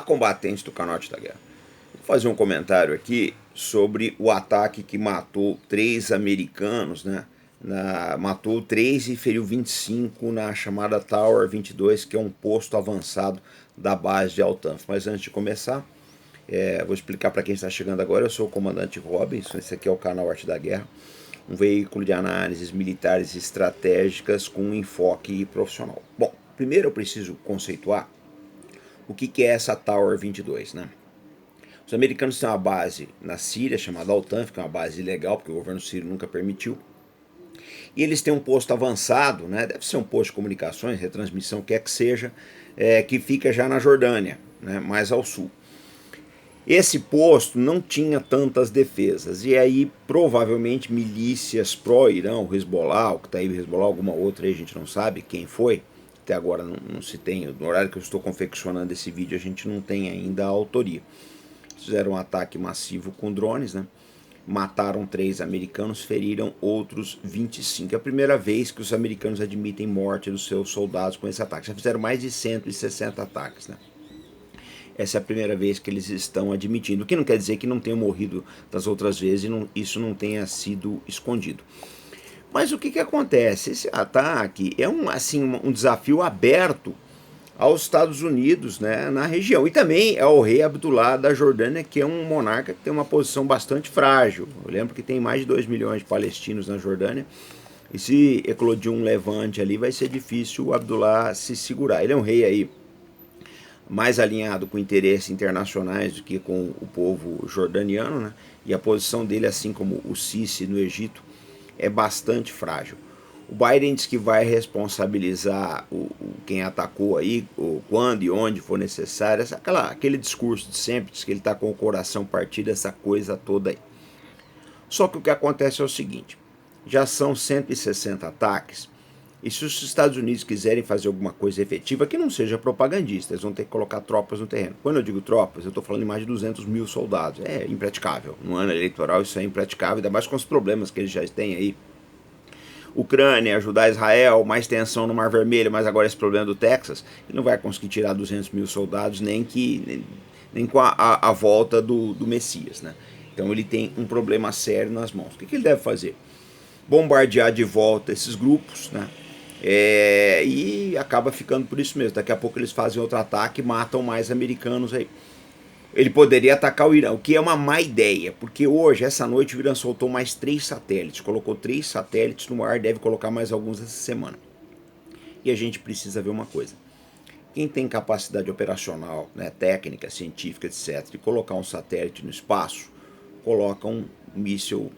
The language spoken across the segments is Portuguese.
Combatentes do Norte da Guerra. Vou fazer um comentário aqui sobre o ataque que matou 3 americanos, né? Matou 3 e feriu 25 na chamada Tower 22, que é um posto avançado da base de Altanf. Mas antes de começar, vou explicar para quem está chegando agora. Eu sou o comandante Robinson, esse aqui é o canal Arte da Guerra, um veículo de análises militares e estratégicas com um enfoque profissional. Bom, primeiro eu preciso conceituar o que é essa Tower 22, né? Os americanos têm uma base na Síria chamada Altanf, que é uma base ilegal, porque o governo sírio nunca permitiu. E eles têm um posto avançado, né? Deve ser um posto de comunicações, retransmissão, quer que seja, que fica já na Jordânia, né? Mais ao sul. Esse posto não tinha tantas defesas, e aí provavelmente milícias pró-Irã, o Hezbollah, o que está aí, o Hezbollah, alguma outra aí, a gente não sabe quem foi, até agora não se tem, no horário que eu estou confeccionando esse vídeo a gente não tem ainda a autoria. Fizeram um ataque massivo com drones, né? Mataram 3 americanos, feriram outros 25. É a primeira vez que os americanos admitem morte dos seus soldados com esse ataque. Já fizeram mais de 160 ataques, né? Essa é a primeira vez que eles estão admitindo, o que não quer dizer que não tenham morrido das outras vezes e isso não tenha sido escondido. Mas o que acontece? Esse ataque é um desafio aberto aos Estados Unidos, né, na região. E também ao rei Abdullah da Jordânia, que é um monarca que tem uma posição bastante frágil. Eu lembro que tem mais de 2 milhões de palestinos na Jordânia, e se eclodir um levante ali, vai ser difícil o Abdullah se segurar. Ele é um rei aí mais alinhado com interesses internacionais do que com o povo jordaniano, né? E a posição dele, assim como o Sisi no Egito, é bastante frágil. O Biden diz que vai responsabilizar quem atacou aí, quando e onde for necessário, aquele discurso de sempre, diz que ele está com o coração partido, essa coisa toda aí. Só que o que acontece é o seguinte, já são 160 ataques, e se os Estados Unidos quiserem fazer alguma coisa efetiva, que não seja propagandista, eles vão ter que colocar tropas no terreno. Quando eu digo tropas, eu estou falando de mais de 200 mil soldados. É impraticável. No ano eleitoral isso é impraticável, ainda mais com os problemas que eles já têm aí. Ucrânia, ajudar Israel, mais tensão no Mar Vermelho, mas agora esse problema do Texas, ele não vai conseguir tirar 200 mil soldados nem com a volta do Messias, né? Então ele tem um problema sério nas mãos. O que ele deve fazer? Bombardear de volta esses grupos, né? E acaba ficando por isso mesmo. Daqui a pouco eles fazem outro ataque e matam mais americanos aí. Ele poderia atacar o Irã, o que é uma má ideia, porque hoje, essa noite, o Irã soltou mais 3 satélites, colocou 3 satélites no ar, deve colocar mais alguns essa semana. E a gente precisa ver uma coisa. Quem tem capacidade operacional, né, técnica, científica, etc., de colocar um satélite no espaço, coloca um míssil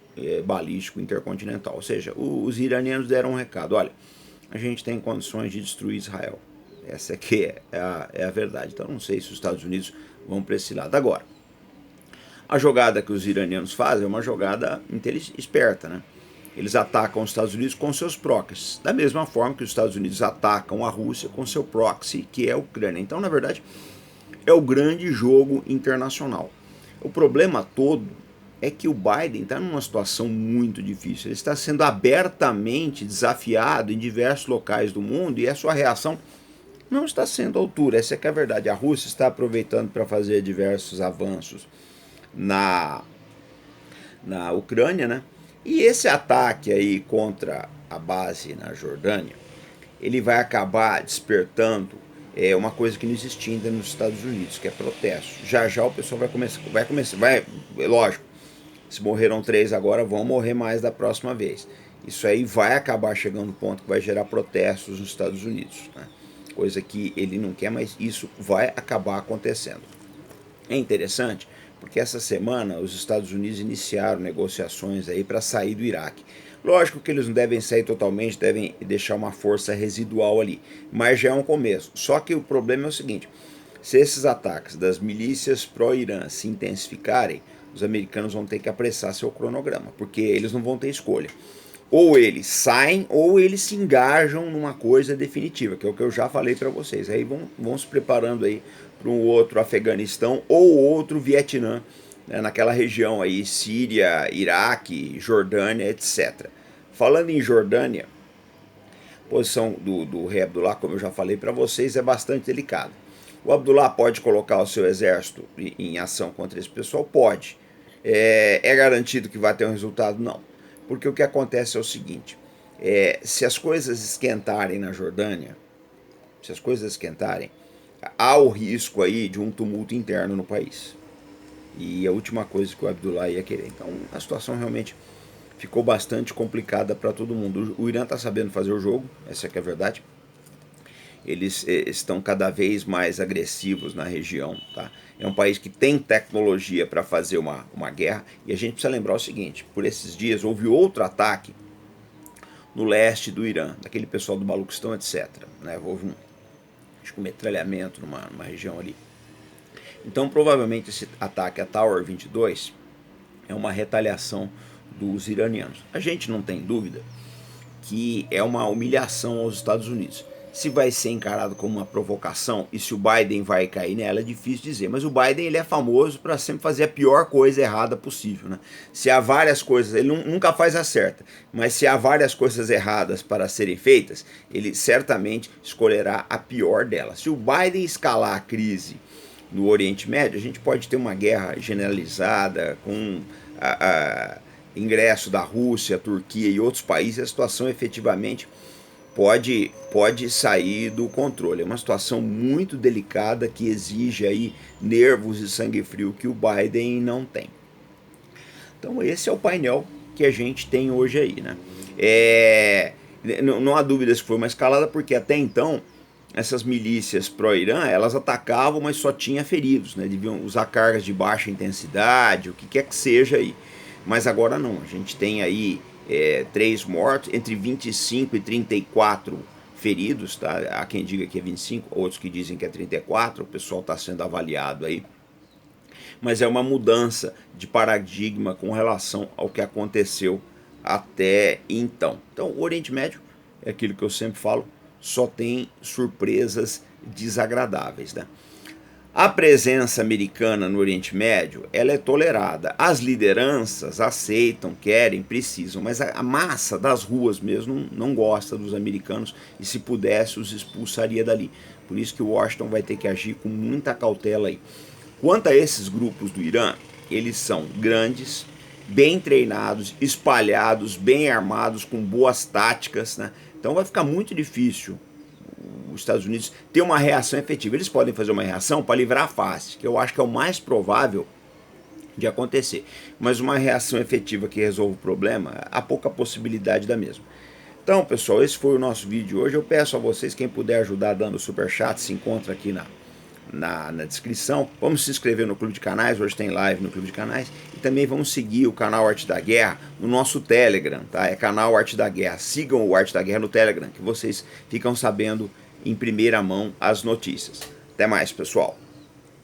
balístico intercontinental. Ou seja, os iranianos deram um recado, olha, a gente tem condições de destruir Israel. Essa aqui é a verdade. Então não sei se os Estados Unidos vão para esse lado. Agora, a jogada que os iranianos fazem é uma jogada esperta, né? Eles atacam os Estados Unidos com seus proxies, da mesma forma que os Estados Unidos atacam a Rússia com seu proxy, que é a Ucrânia. Então, na verdade, é o grande jogo internacional. O problema todo é que o Biden está numa situação muito difícil. Ele está sendo abertamente desafiado em diversos locais do mundo e a sua reação não está sendo à altura. Essa é que é a verdade. A Rússia está aproveitando para fazer diversos avanços na Ucrânia, né? E esse ataque aí contra a base na Jordânia, ele vai acabar despertando uma coisa que não existia ainda nos Estados Unidos, que é protesto. Já já o pessoal lógico, se morreram 3 agora, vão morrer mais da próxima vez. Isso aí vai acabar chegando no ponto que vai gerar protestos nos Estados Unidos, né? Coisa que ele não quer, mas isso vai acabar acontecendo. É interessante porque essa semana os Estados Unidos iniciaram negociações aí para sair do Iraque. Lógico que eles não devem sair totalmente, devem deixar uma força residual ali, mas já é um começo. Só que o problema é o seguinte, se esses ataques das milícias pró-Irã se intensificarem, os americanos vão ter que apressar seu cronograma, porque eles não vão ter escolha. Ou eles saem ou eles se engajam numa coisa definitiva, que é o que eu já falei para vocês. Aí vão se preparando aí para um outro Afeganistão ou outro Vietnã, né, naquela região aí, Síria, Iraque, Jordânia, etc. Falando em Jordânia, a posição do rei Abdullah, como eu já falei para vocês, é bastante delicada. O Abdullah pode colocar o seu exército em ação contra esse pessoal? Pode. É garantido que vai ter um resultado? Não. Porque o que acontece é o seguinte, se as coisas esquentarem na Jordânia, se as coisas esquentarem, há o risco aí de um tumulto interno no país. E a última coisa que o Abdullah ia querer. Então a situação realmente ficou bastante complicada para todo mundo. O Irã está sabendo fazer o jogo, essa é que é a verdade. Eles estão cada vez mais agressivos na região. Tá? É um país que tem tecnologia para fazer uma guerra. E a gente precisa lembrar o seguinte, por esses dias houve outro ataque no leste do Irã, daquele pessoal do Baluquistão, etc. Né? Houve um metralhamento numa região ali. Então provavelmente esse ataque a Tower 22 é uma retaliação dos iranianos. A gente não tem dúvida que é uma humilhação aos Estados Unidos. Se vai ser encarado como uma provocação e se o Biden vai cair nela é difícil dizer, mas o Biden ele é famoso para sempre fazer a pior coisa errada possível. Né? Se há várias coisas, ele nunca faz a certa, mas se há várias coisas erradas para serem feitas, ele certamente escolherá a pior delas. Se o Biden escalar a crise no Oriente Médio, a gente pode ter uma guerra generalizada com ingresso da Rússia, Turquia e outros países, a situação efetivamente pode sair do controle. É uma situação muito delicada que exige aí nervos e sangue frio que o Biden não tem. Então esse é o painel que a gente tem hoje aí, né? Não há dúvida se foi uma escalada, porque até então essas milícias pró-Irã, elas atacavam, mas só tinha feridos, né? Deviam usar cargas de baixa intensidade, o que quer que seja aí. Mas agora não, a gente tem aí 3 mortos, entre 25 e 34 feridos, tá? Há quem diga que é 25, outros que dizem que é 34, o pessoal está sendo avaliado aí. Mas é uma mudança de paradigma com relação ao que aconteceu até então. Então, o Oriente Médio, é aquilo que eu sempre falo, só tem surpresas desagradáveis, né? A presença americana no Oriente Médio, ela é tolerada. As lideranças aceitam, querem, precisam, mas a massa das ruas mesmo não gosta dos americanos e se pudesse os expulsaria dali. Por isso que Washington vai ter que agir com muita cautela aí. Quanto a esses grupos do Irã, eles são grandes, bem treinados, espalhados, bem armados, com boas táticas, né? Então vai ficar muito difícil os Estados Unidos ter uma reação efetiva. Eles podem fazer uma reação para livrar a face, que eu acho que é o mais provável de acontecer. Mas uma reação efetiva que resolva o problema, há pouca possibilidade da mesma. Então, pessoal, esse foi o nosso vídeo hoje. Eu peço a vocês, quem puder ajudar dando superchat, se encontra aqui na descrição. Vamos se inscrever no Clube de Canais, hoje tem live no Clube de Canais. E também vamos seguir o canal Arte da Guerra no nosso Telegram, tá? É canal Arte da Guerra. Sigam o Arte da Guerra no Telegram, que vocês ficam sabendo em primeira mão as notícias. Até mais, pessoal.